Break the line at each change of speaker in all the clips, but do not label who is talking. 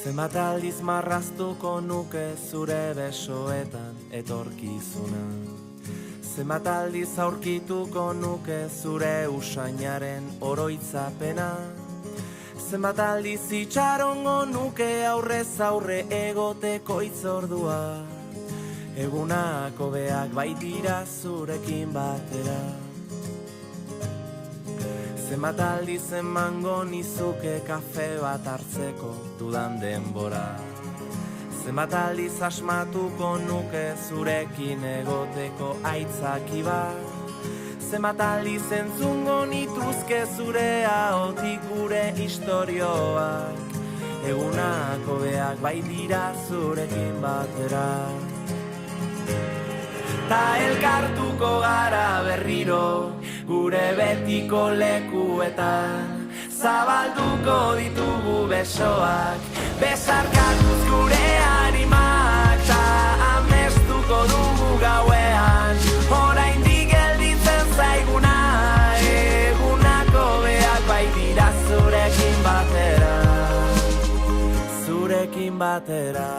Zenbat aldiz marraztuko nuke zure besoetan etorkizuna. Zenbat aldiz aurkituko nuke zure usainaren oroitzapena. Zenbat aldiz itxarongo nuke aurrez aurre egoteko itzordua. Egunak hobeak baitira zurekin batera. Zenbat aldiz emango nizuke kafe bat hartzeko dudan denbora. Zenbat aldiz asmatuko nuke zurekin egoteko aitzaki bat. Zenbat aldiz entzungo nituzke zure ahotik gure istorioak. Egunak hobeak baitira zurekin batera. Ta elkartuko gara berriro gure betiko lekuetan. Zabalduko ditugu besoak, besarkatuz gure animak. Ta amestuko dugu gauean, oraindik gelditzen zaiguna. Egunako beak baitira zurekin batera, zurekin batera.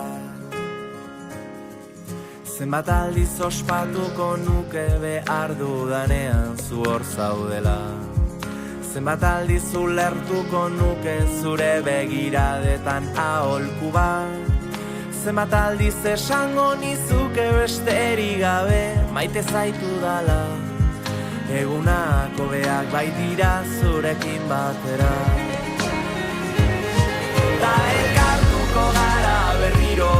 Zenbat aldiz ospatuko nuke behar dudanean zu hor zaudela. Zenbat aldiz ulertuko nuke zure begiradetan aholku bat. Zenbat aldiz esango nizuke besterik gabe maite zaitu dala. Egunak hobeak baitira zurekin batera. Ta elkartuko gara berriro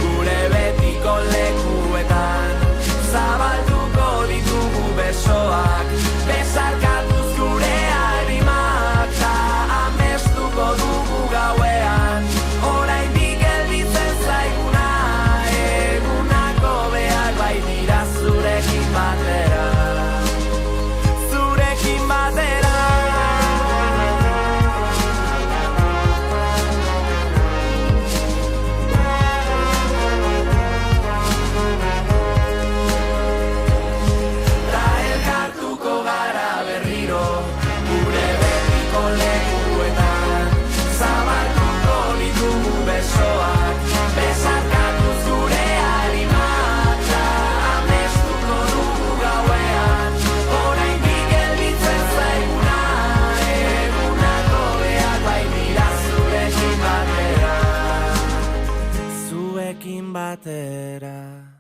gure betiko lekuetan. Zabalduko ditugu besoak, besarkatuz gure animak. Ta amestuko dugu gauean, oraindik gelditzen zaiguna. Egunako beak baitira zurekin batera, zurekin batera. Zuekin batera.